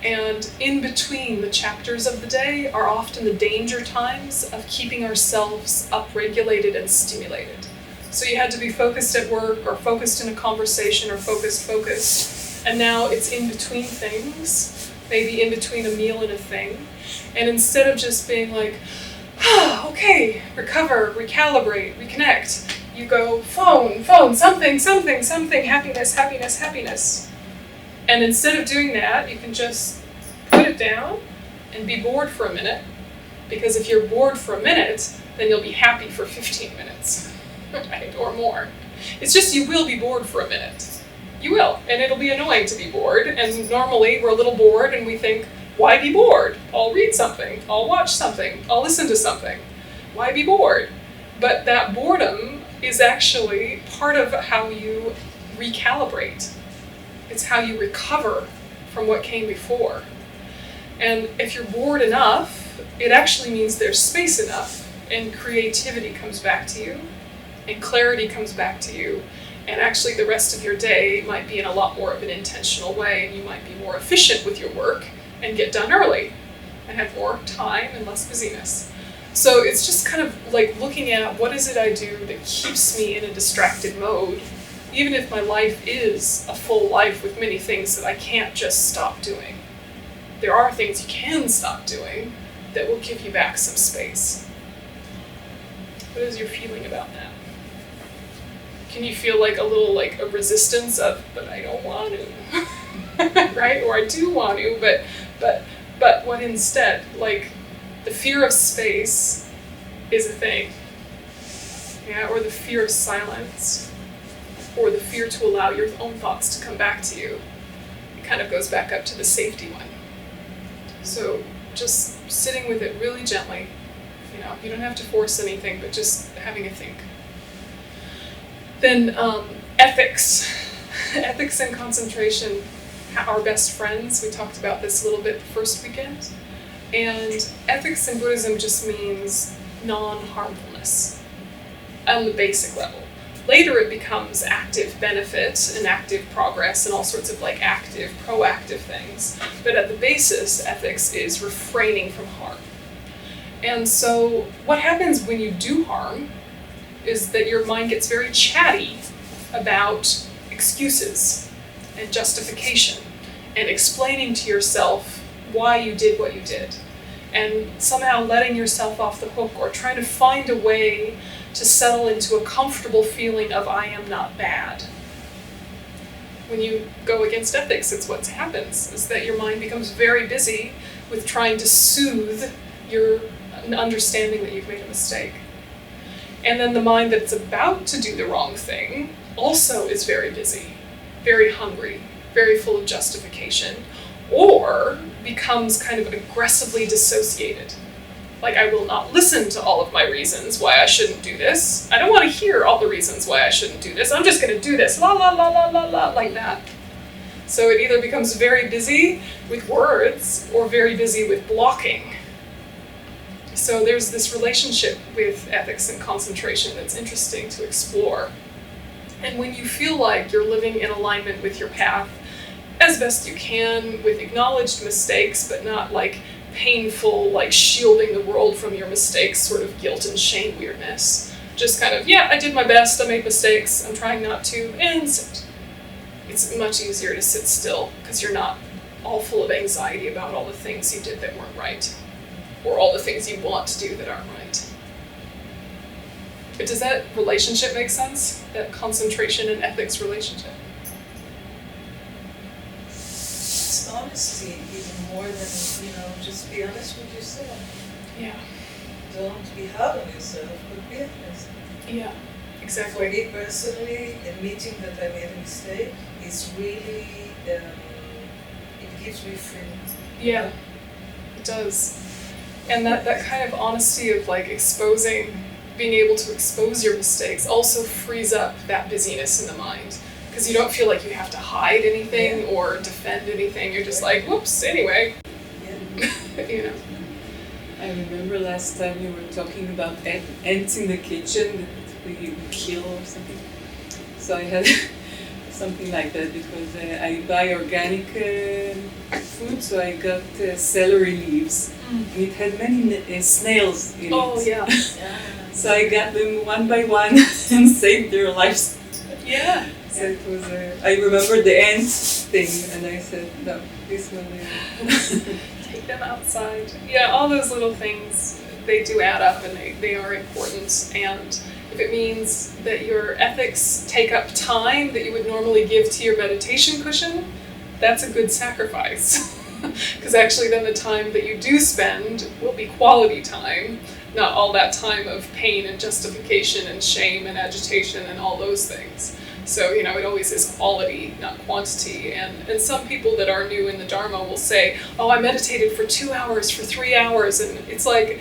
And in between the chapters of the day are often the danger times of keeping ourselves upregulated and stimulated. So you had to be focused at work, or focused in a conversation, or focused. And now it's in between things, maybe in between a meal and a thing. And instead of just being like, okay, recover, recalibrate, reconnect, you go phone, something, happiness. And instead of doing that, you can just put it down and be bored for a minute. Because if you're bored for a minute, then you'll be happy for 15 minutes, right? Or more. It's just you will be bored for a minute. You will, and it'll be annoying to be bored. And normally we're a little bored and we think, why be bored? I'll read something, I'll watch something, I'll listen to something. Why be bored? But that boredom is actually part of how you recalibrate. It's how you recover from what came before. And if you're bored enough, it actually means there's space enough, and creativity comes back to you, and clarity comes back to you, and actually the rest of your day might be in a lot more of an intentional way, and you might be more efficient with your work and get done early and have more time and less busyness. So it's just kind of like looking at what is it I do that keeps me in a distracted mode, even if my life is a full life with many things that I can't just stop doing. There are things you can stop doing that will give you back some space. What is your feeling about that? Can you feel like a little like a resistance of, but I don't want to, right? Or I do want to, but what instead? Like the fear of space is a thing, yeah, or the fear of silence, or the fear to allow your own thoughts to come back to you. It kind of goes back up to the safety one. So just sitting with it really gently, you don't have to force anything, but just having a think. Then ethics. Ethics and concentration are best friends. We talked about this a little bit the first weekend. And ethics in Buddhism just means non-harmfulness on the basic level. Later it becomes active benefit and active progress and all sorts of like active, proactive things. But at the basis, ethics is refraining from harm. And so what happens when you do harm is that your mind gets very chatty about excuses and justification and explaining to yourself why you did what you did. And somehow letting yourself off the hook, or trying to find a way to settle into a comfortable feeling of I am not bad. When you go against ethics, it's what happens, is that your mind becomes very busy with trying to soothe your understanding that you've made a mistake. And then the mind that's about to do the wrong thing also is very busy, very hungry, very full of justification, or becomes kind of aggressively dissociated. Like, I will not listen to all of my reasons why I shouldn't do this. I don't want to hear all the reasons why I shouldn't do this. I'm just going to do this, la la la la la la, like that. So it either becomes very busy with words or very busy with blocking. So there's this relationship with ethics and concentration that's interesting to explore. And when you feel like you're living in alignment with your path, as best you can, with acknowledged mistakes, but not like painful, like shielding the world from your mistakes, sort of guilt and shame weirdness. Just kind of, yeah, I did my best, I made mistakes, I'm trying not to, and sit. It's much easier to sit still, because you're not all full of anxiety about all the things you did that weren't right, or all the things you want to do that aren't right. But does that relationship make sense? That concentration and ethics relationship? It's honesty even more than, just be honest with yourself. Yeah. Don't be hard on yourself, but be honest. Yeah, For exactly. me personally, admitting that I made a mistake is really, it keeps me free. Yeah, it does. And that kind of honesty of like being able to expose your mistakes also frees up that busyness in the mind. Because you don't feel like you have to hide anything or defend anything. You're just like, whoops, anyway. You know. I remember last time you were talking about ants in the kitchen that we kill or something. So I had something like that because I buy organic food, so I got celery leaves. And it had many snails in it. Oh, yeah. So I got them one by one and saved their lives. Yeah. So it was, I remember the ant thing, and I said, no, this one. Take them outside. Yeah, all those little things, they do add up and they are important. And if it means that your ethics take up time that you would normally give to your meditation cushion, that's a good sacrifice. Because actually then the time that you do spend will be quality time, not all that time of pain and justification and shame and agitation and all those things. So, you know, it always is quality, not quantity. And some people that are new in the Dharma will say, oh, I meditated for 2 hours, for 3 hours. And it's like,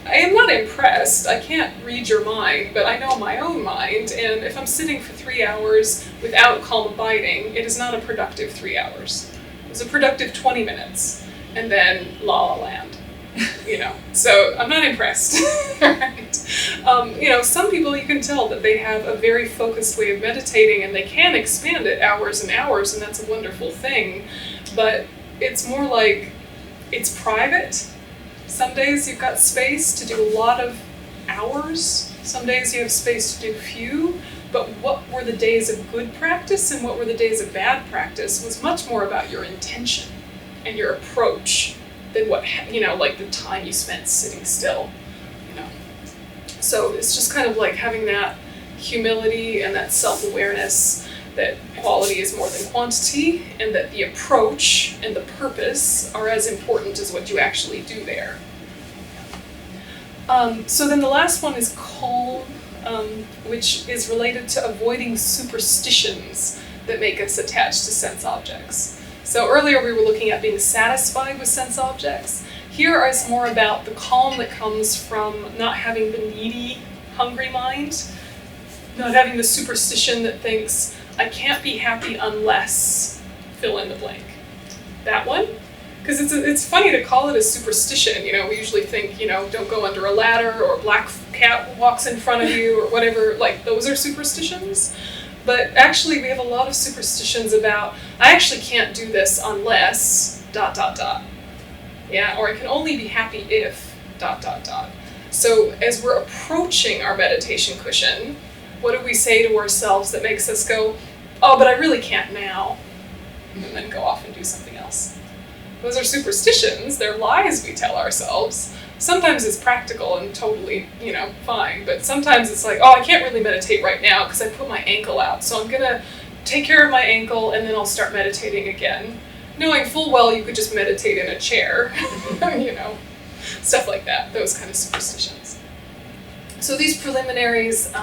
I am not impressed. I can't read your mind, but I know my own mind. And if I'm sitting for 3 hours without calm abiding, it is not a productive 3 hours. It's a productive 20 minutes. And then la la land. You know, so I'm not impressed. Right? You know, some people you can tell that they have a very focused way of meditating and they can expand it hours and hours, and that's a wonderful thing. But it's more like it's private. Some days you've got space to do a lot of hours. Some days you have space to do few. But what were the days of good practice and what were the days of bad practice was much more about your intention and your approach than what, you know, like the time you spent sitting still, you know. So it's just kind of like having that humility and that self-awareness that quality is more than quantity and that the approach and the purpose are as important as what you actually do there. So then the last one is calm, which is related to avoiding superstitions that make us attached to sense objects. So earlier we were looking at being satisfied with sense objects. Here is more about the calm that comes from not having the needy, hungry mind, not having the superstition that thinks, I can't be happy unless fill in the blank. That one? Because it's funny to call it a superstition. You know, we usually think, you know, don't go under a ladder or a black cat walks in front of you or whatever, like those are superstitions. But actually we have a lot of superstitions about, I actually can't do this unless ... Yeah, or I can only be happy if ... So as we're approaching our meditation cushion, what do we say to ourselves that makes us go, oh, but I really can't now, and then go off and do something else? Those are superstitions, they're lies we tell ourselves. Sometimes it's practical and totally, you know, fine, but sometimes it's like, oh, I can't really meditate right now because I put my ankle out, so I'm gonna take care of my ankle and then I'll start meditating again. Knowing full well you could just meditate in a chair, you know, stuff like that, those kind of superstitions. So these preliminaries,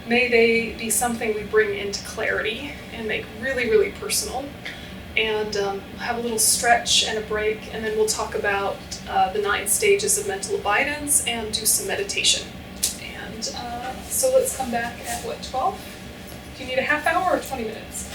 may they be something we bring into clarity and make really, really personal. And we'll have a little stretch and a break, and then we'll talk about the 9 stages of mental abidance and do some meditation. And so let's come back at, 12? Do you need a half hour or 20 minutes?